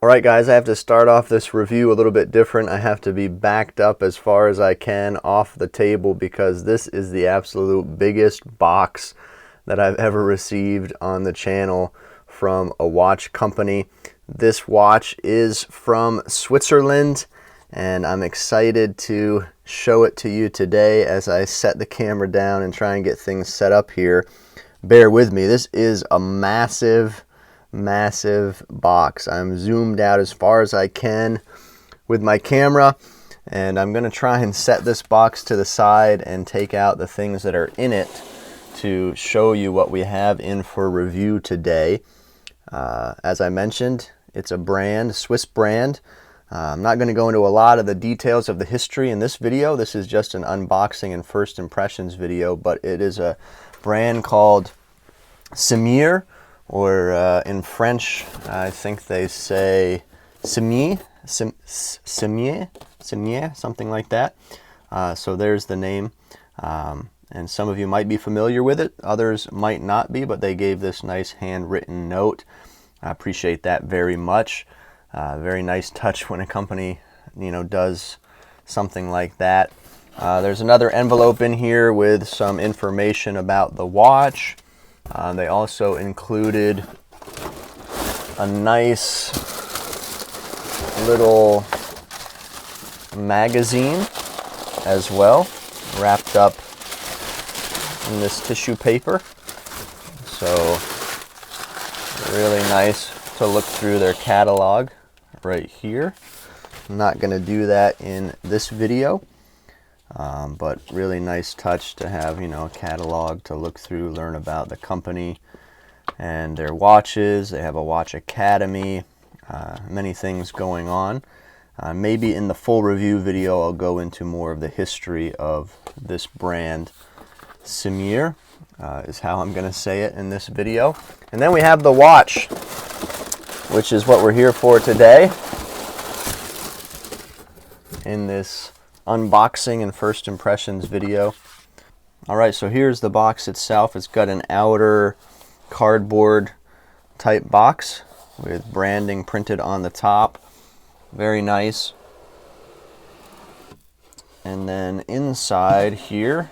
Alright guys, I have to start off this review a little bit different. I have to be backed up as far as I can off the table because this is the absolute biggest box that I've ever received on the channel from a watch company. This watch is from Switzerland and I'm excited to show it to you today as I set the camera down and try and get things set up here. Bear with me, this is a massive box. I'm zoomed out as far as I can with my camera, and I'm going to try and set this box to the side and take out the things that are in it to show you what we have in for review today. As I mentioned, it's a brand, Swiss brand. I'm not going to go into a lot of the details of the history in this video. This is just an unboxing and first impressions video, but it is a brand called Cimier, or in French, I think they say Cimier, something like that. So there's the name. And some of you might be familiar with it, others might not be, but they gave this nice handwritten note. I appreciate that very much. Very nice touch when a company, does something like that. There's another envelope in here with some information about the watch. They also included a nice little magazine as well, wrapped up in this tissue paper. So really nice to look through their catalog right here. I'm not going to do that in this video. But really nice touch to have, a catalog to look through, learn about the company and their watches. They have a watch academy, many things going on. Maybe in the full review video, I'll go into more of the history of this brand. Cimier is how I'm going to say it in this video. And then we have the watch, which is what we're here for today in this unboxing and first impressions video. Alright, so here's the box itself. It's got an outer cardboard type box with branding printed on the top. Very nice. And then inside here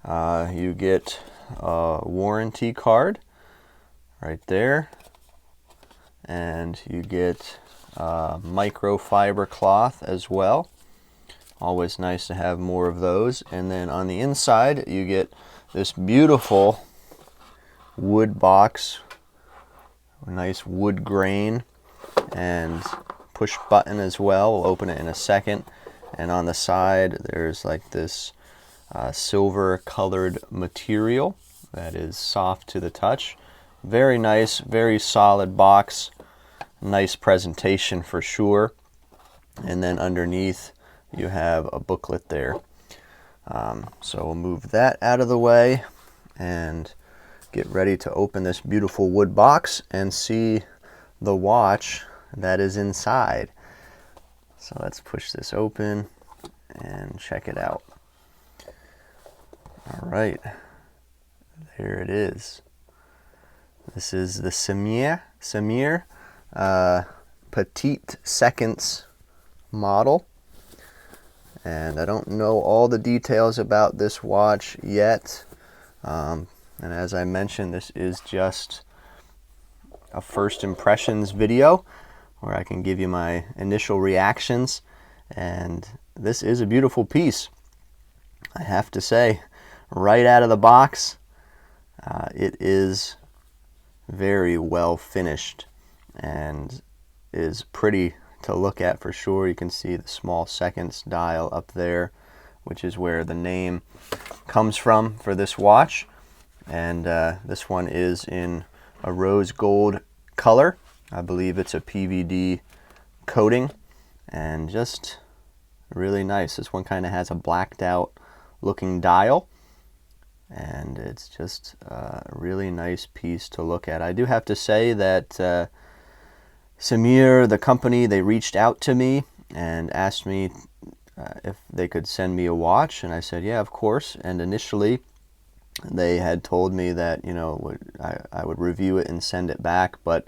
you get a warranty card right there, and you get microfiber cloth as well. Always nice to have more of those. And then on the inside you get this beautiful wood box, nice wood grain, and push button as well. We'll open it in a second. And on the side there's like this silver colored material that is soft to the touch. Very nice, very solid box. Nice presentation for sure. And then underneath you have a booklet there. So we'll move that out of the way and get ready to open this beautiful wood box and see the watch that is inside. So let's push this open and check it out. All right, there it is. This is the Cimier Petite Seconds model. And I don't know all the details about this watch yet. And as I mentioned, this is just a first impressions video where I can give you my initial reactions. And this is a beautiful piece, I have to say. Right out of the box, it is very well finished and is pretty to look at for sure. You can see the small seconds dial up there, which is where the name comes from for this watch. And this one is in a rose gold color. I believe it's a PVD coating, and just really nice. This one kind of has a blacked out looking dial, and it's just a really nice piece to look at. I do have to say that Cimier, the company, they reached out to me and asked me if they could send me a watch, and I said, yeah, of course. And initially they had told me that, I would review it and send it back, but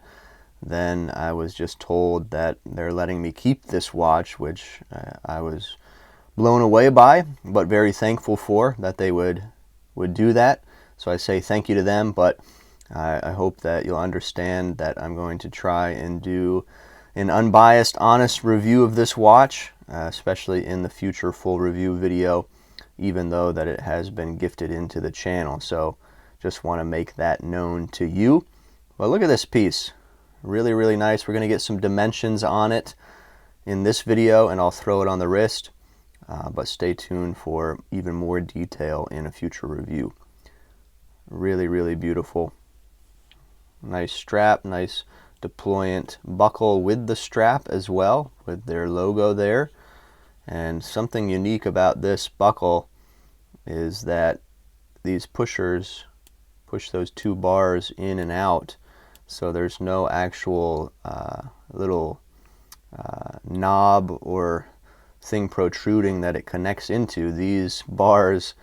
then I was just told that they're letting me keep this watch, which I was blown away by, but very thankful for that they would do that. So I say thank you to them, but I hope that you'll understand that I'm going to try and do an unbiased, honest review of this watch, especially in the future full review video, even though that it has been gifted into the channel. So just want to make that known to you. But look at this piece. Really, really nice. We're going to get some dimensions on it in this video, and I'll throw it on the wrist. But stay tuned for even more detail in a future review. Really, really beautiful. Nice strap, nice deployant buckle with the strap as well, with their logo there. And something unique about this buckle is that these pushers push those two bars in and out, so there's no actual little knob or thing protruding that it connects into. These bars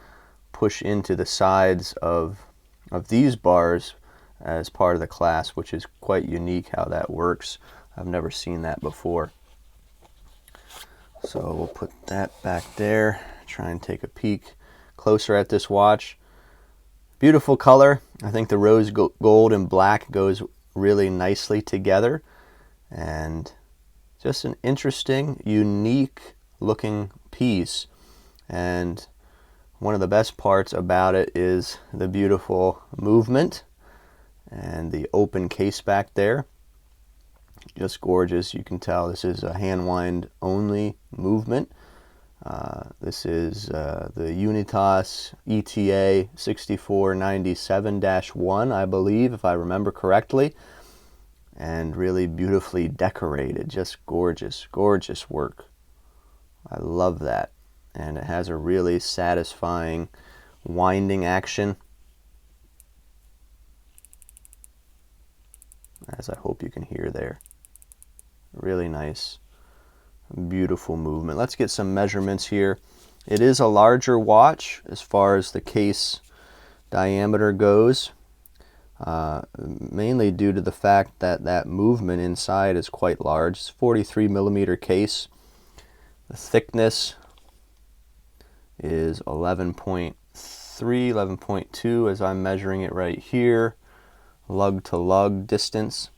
push into the sides of these bars as part of the clasp, which is quite unique how that works. I've never seen that before. So we'll put that back there, try and take a peek closer at this watch. Beautiful color. I think the rose gold and black goes really nicely together, and just an interesting, unique looking piece. And one of the best parts about it is the beautiful movement and the open case back there. Just gorgeous. You can tell this is a hand wind only movement. This is the Unitas ETA 6497-1, I believe, if I remember correctly, and really beautifully decorated. Just gorgeous, gorgeous work. I love that. And it has a really satisfying winding action, as I hope you can hear there. Really nice, beautiful movement. Let's get some measurements here. It is a larger watch as far as the case diameter goes, mainly due to the fact that that movement inside is quite large. It's a 43 millimeter case. The thickness is 11.3, 11.2 as I'm measuring it right here. Lug to lug distance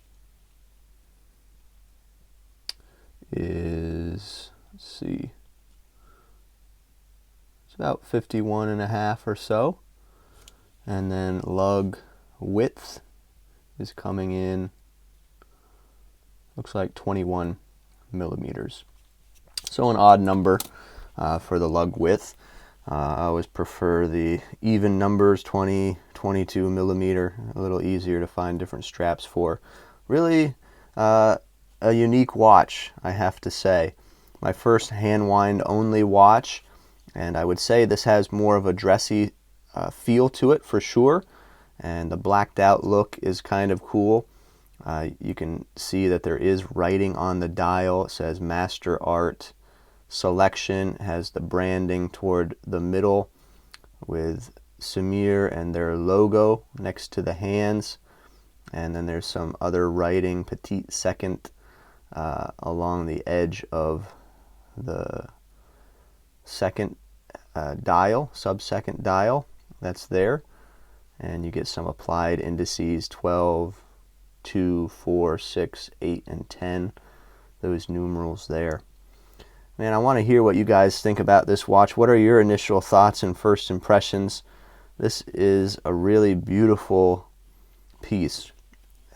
is, let's see, it's about 51.5 or so. And then lug width is coming in, looks like 21 millimeters. So an odd number for the lug width. I always prefer the even numbers, 20, 22 millimeter, a little easier to find different straps for. Really a unique watch, I have to say. My first hand wind only watch, and I would say this has more of a dressy feel to it for sure, and the blacked out look is kind of cool. You can see that there is writing on the dial. It says Master Art Selection, has the branding toward the middle with Cimier and their logo next to the hands, and then there's some other writing, Petite Seconde, along the edge of the second dial, sub-second dial that's there, and you get some applied indices, 12, 2, 4, 6, 8, and 10, those numerals there. Man, I want to hear what you guys think about this watch. What are your initial thoughts and first impressions? This is a really beautiful piece.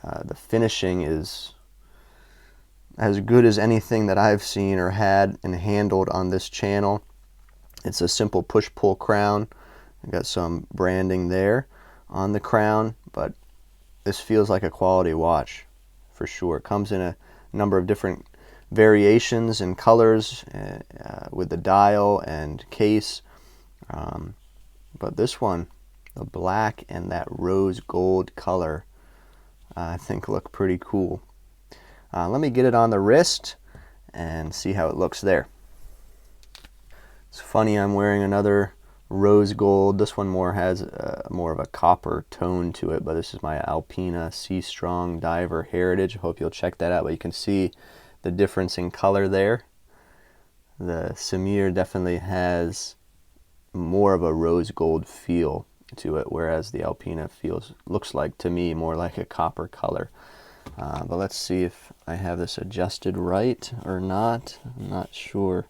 The finishing is as good as anything that I've seen or had and handled on this channel. It's a simple push-pull crown. I've got some branding there on the crown, but this feels like a quality watch for sure. It comes in a number of different variations and colors with the dial and case, but this one, the black and that rose gold color, I think look pretty cool. Let me get it on the wrist and see how it looks there. It's funny, I'm wearing another rose gold. This one more has more of a copper tone to it, but this is my Alpina Sea Strong Diver Heritage. I hope you'll check that out, but you can see the difference in color there. The Cimier definitely has more of a rose gold feel to it, whereas the Alpina looks like, to me, more like a copper color. But let's see if I have this adjusted right or not. I'm not sure.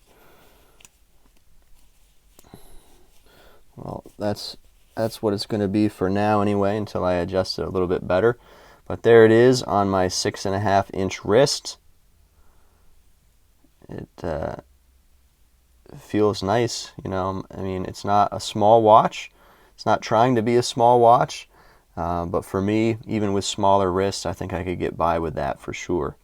Well, that's what it's going to be for now anyway, until I adjust it a little bit better. But there it is on my 6.5-inch wrist. It feels nice, you know. I mean, it's not a small watch. It's not trying to be a small watch. But for me, even with smaller wrists, I think I could get by with that for sure.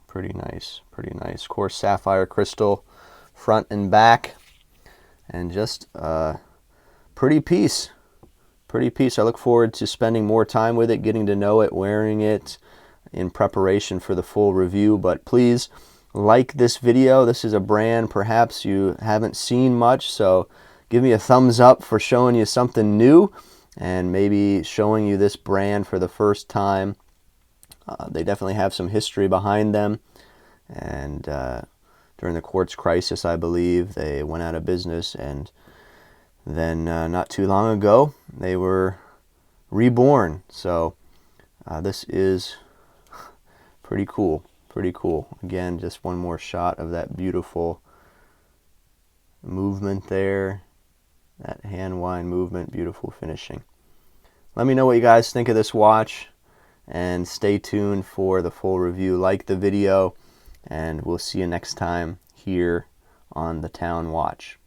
Pretty nice, pretty nice. Of course, sapphire crystal front and back. And just a pretty piece. Pretty piece. I look forward to spending more time with it, getting to know it, wearing it in preparation for the full review. But please like this video. This is a brand perhaps you haven't seen much, so give me a thumbs up for showing you something new and maybe showing you this brand for the first time. They definitely have some history behind them, and during the quartz crisis, I believe, they went out of business, and then not too long ago they were reborn. So this is pretty cool, pretty cool. Again, just one more shot of that beautiful movement there, that hand wind movement, beautiful finishing. Let me know what you guys think of this watch, and stay tuned for the full review. Like the video, and we'll see you next time here on the Town Watch.